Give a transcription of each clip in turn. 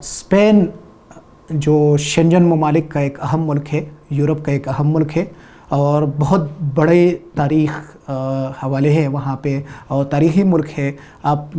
Spain जो Shenzhen ममालिक का एक अहम मुल्क है, यूरोप का एक अहम मुल्क है और बहुत बड़े तारीख़ हवाले हैं वहाँ पे और तारीख़ी मुल्क है। आप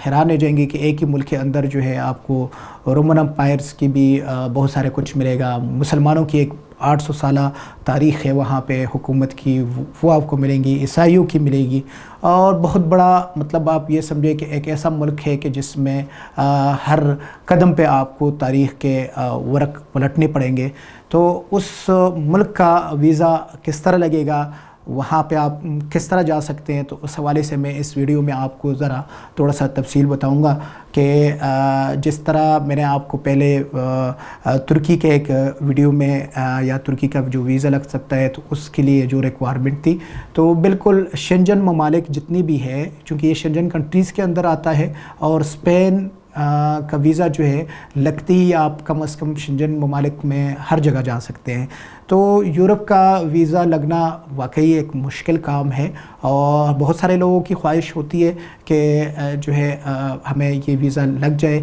हैरान रह जाएंगे कि एक ही मुल्क के अंदर जो है आपको रोमन एम्पायर्स की भी बहुत सारे कुछ मिलेगा। मुसलमानों की एक 800 साला तारीख़ है वहाँ पे हुकूमत की, वो आपको मिलेंगी। ईसाइयों की मिलेगी और बहुत बड़ा मतलब आप ये समझे कि एक ऐसा मुल्क है कि जिसमें हर कदम पे आपको तारीख़ के वरक़ पलटने पड़ेंगे। तो उस मुल्क का वीज़ा किस तरह लगेगा, वहाँ पे आप किस तरह जा सकते हैं, तो उस हवाले से मैं इस वीडियो में आपको ज़रा थोड़ा सा तफसील बताऊँगा कि जिस तरह मैंने आपको पहले तुर्की के एक वीडियो में या तुर्की का जो वीज़ा लग सकता है तो उसके लिए जो रिक्वायरमेंट थी, तो बिल्कुल शेंजन ममालिक जितनी भी है, चूँकि ये शेंजन कंट्रीज़ के अंदर आता है और स्पेन का वीज़ा जो है लगती ही आप कम से कम शेंजन ममालिक में हर जगह जा सकते हैं। तो यूरोप का वीज़ा लगना वाकई एक मुश्किल काम है और बहुत सारे लोगों की ख्वाहिश होती है कि जो है हमें ये वीज़ा लग जाए।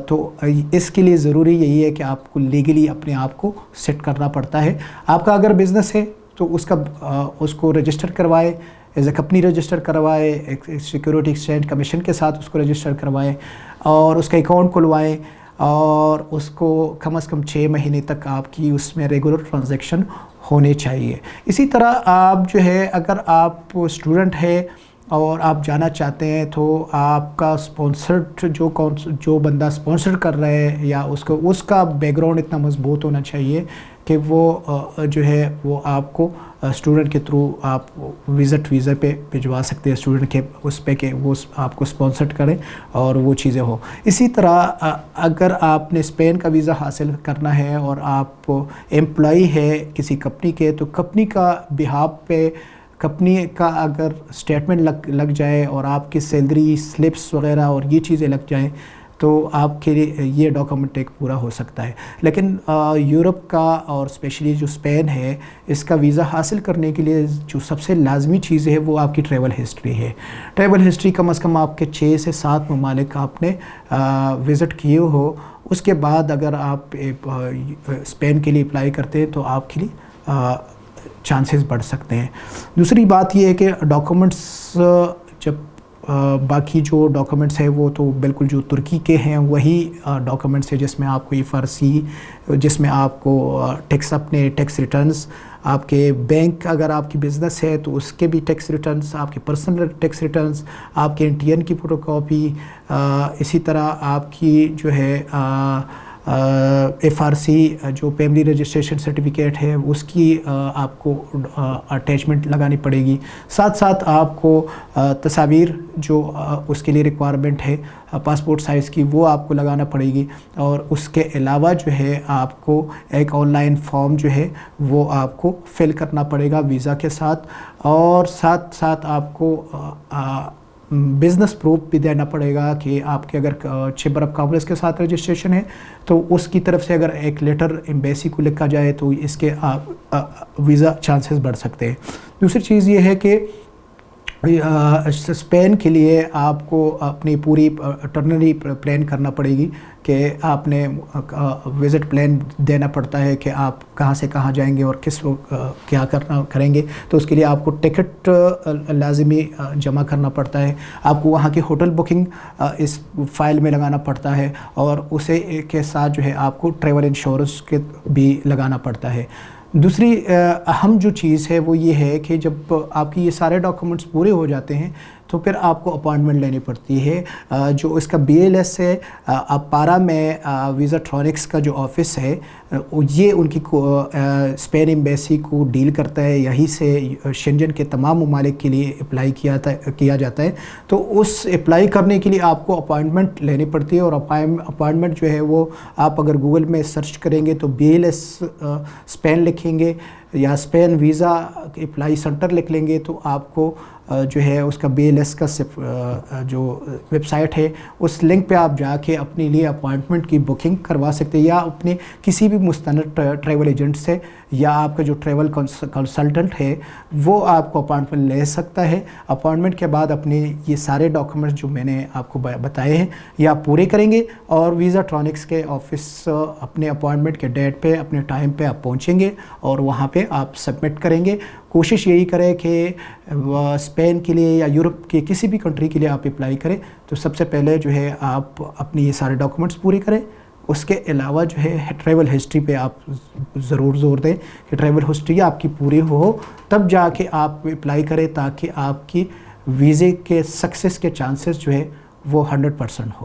तो इसके लिए ज़रूरी यही है कि आपको लीगली अपने आप को सेट करना पड़ता है। आपका अगर बिज़नेस है तो उसको रजिस्टर करवाए, एज ए कंपनी रजिस्टर करवाए, एक सिक्योरिटी एक्सचेंज कमीशन के साथ उसको रजिस्टर करवाएं और उसका अकाउंट खुलवाएं और उसको कम से कम 6 महीने तक आपकी उसमें रेगुलर ट्रांजैक्शन होने चाहिए। इसी तरह आप जो है अगर आप स्टूडेंट है और आप जाना चाहते हैं तो आपका स्पॉन्सर्ड जो बंदा स्पॉन्सर कर रहा है या उसका बैकग्राउंड इतना मजबूत होना चाहिए कि वो जो है वो आपको स्टूडेंट के थ्रू आप वीज़ा पे भिजवा सकते हैं, स्टूडेंट के उस पे कि वो आपको स्पॉन्सर करें और वो चीज़ें हो। इसी तरह अगर आपने स्पेन का वीज़ा हासिल करना है और आप एम्प्लॉई है किसी कंपनी के, तो कंपनी का बिहाफ पे कंपनी का अगर स्टेटमेंट लग जाए और आपकी सैलरी स्लिप्स वगैरह और ये चीज़ें लग जाएं तो आपके लिए ये डॉक्यूमेंट एक पूरा हो सकता है। लेकिन यूरोप का और स्पेशली जो स्पेन है, इसका वीज़ा हासिल करने के लिए जो सबसे लाजमी चीज़ है वो आपकी ट्रैवल हिस्ट्री है। ट्रैवल हिस्ट्री कम से कम आपके 6 से 7 ममालिक आपने विज़िट किए हो। उसके बाद अगर आप स्पेन के लिए अप्लाई करते हैं तो आपके लिए चांसेस बढ़ सकते हैं। दूसरी बात ये है कि डॉक्यूमेंट्स जब बाकी जो डॉक्यूमेंट्स है वो तो बिल्कुल जो तुर्की के हैं वही डॉक्यूमेंट्स है, जिसमें आपको ईफआरसी, जिसमें आपको अपने टैक्स रिटर्न्स, आपके बैंक अगर आपकी बिज़नेस है तो उसके भी टैक्स रिटर्न्स, आपके पर्सनल टैक्स रिटर्न्स, आपके एनटीएन की फ़ोटोकॉपी, इसी तरह आपकी जो है एफआरसी जो फैमिली रजिस्ट्रेशन सर्टिफिकेट है उसकी आपको अटैचमेंट लगानी पड़ेगी। साथ साथ आपको तस्वीर जो उसके लिए रिक्वायरमेंट है पासपोर्ट साइज़ की, वो आपको लगाना पड़ेगी। और उसके अलावा जो है आपको एक ऑनलाइन फॉर्म जो है वो आपको फिल करना पड़ेगा वीज़ा के साथ, और साथ साथ आपको बिज़नेस प्रूफ भी देना पड़ेगा कि आपके अगर चैम्बर ऑफ कॉमर्स के साथ रजिस्ट्रेशन है तो उसकी तरफ से अगर एक लेटर एम्बेसी को लिखा जाए तो इसके वीज़ा चांसेस बढ़ सकते हैं। दूसरी चीज़ ये है कि स्पेन के लिए आपको अपनी पूरी टर्नरी प्लान करना पड़ेगी कि आपने विज़िट प्लान देना पड़ता है कि आप कहाँ से कहाँ जाएंगे और क्या करेंगे। तो उसके लिए आपको टिकट लाजमी जमा करना पड़ता है, आपको वहाँ की होटल बुकिंग इस फाइल में लगाना पड़ता है और उसे के साथ जो है आपको ट्रैवल इंश्योरेंस के भी लगाना पड़ता है। दूसरी अहम जो चीज़ है वो ये है कि जब आपकी ये सारे डॉक्यूमेंट्स पूरे हो जाते हैं तो फिर आपको अपॉइंटमेंट लेनी पड़ती है। जो इसका बीएलएस है अपारा में वीज़ाट्रॉनिक्स का जो ऑफ़िस है ये उनकी स्पेन एम्बेसी को डील करता है, यहीं से शेंजन के तमाम ममालिक के लिए अप्लाई किया जाता है। तो उस अप्लाई करने के लिए आपको अपॉइंटमेंट लेनी पड़ती है और अपॉइंटमेंट जो है वो आप अगर गूगल में सर्च करेंगे तो बीएलएस स्पेन लिखेंगे या स्पेन वीज़ा अप्लाई सेंटर लिख लेंगे तो आपको جو ہے اس کا BLS کا جو ویب سائٹ ہے اس لنک پہ آپ جا کے اپنے لیے اپوائنٹمنٹ کی بکنگ کروا سکتے ہیں، یا اپنے کسی بھی مستند ٹریول ایجنٹ سے یا آپ کا جو ٹریول کنسلٹنٹ ہے وہ آپ کو اپوائنٹمنٹ لے سکتا ہے۔ اپوائنٹمنٹ کے بعد اپنے یہ سارے ڈاکومنٹس جو میں نے آپ کو بتائے ہیں یہ آپ پورے کریں گے، اور ویزا ٹرانکس کے آفس اپنے اپوائنٹمنٹ کے ڈیٹ پہ اپنے ٹائم پہ آپ پہنچیں گے اور وہاں پہ آپ سبمٹ کریں گے۔ کوشش یہی کریں کہ اسپین کے لیے یا یورپ کے کسی بھی کنٹری کے لیے آپ اپلائی کریں تو سب سے پہلے جو ہے آپ اپنے یہ سارے ڈاکومنٹس پورے کریں۔ اس کے علاوہ جو ہے ٹریول ہسٹری پہ آپ ضرور زور دیں کہ ٹریول ہسٹری آپ کی پوری ہو، تب جا کے آپ اپلائی کریں تاکہ آپ کی ویزے کے سکسیس کے چانسز جو ہے وہ 100% ہو۔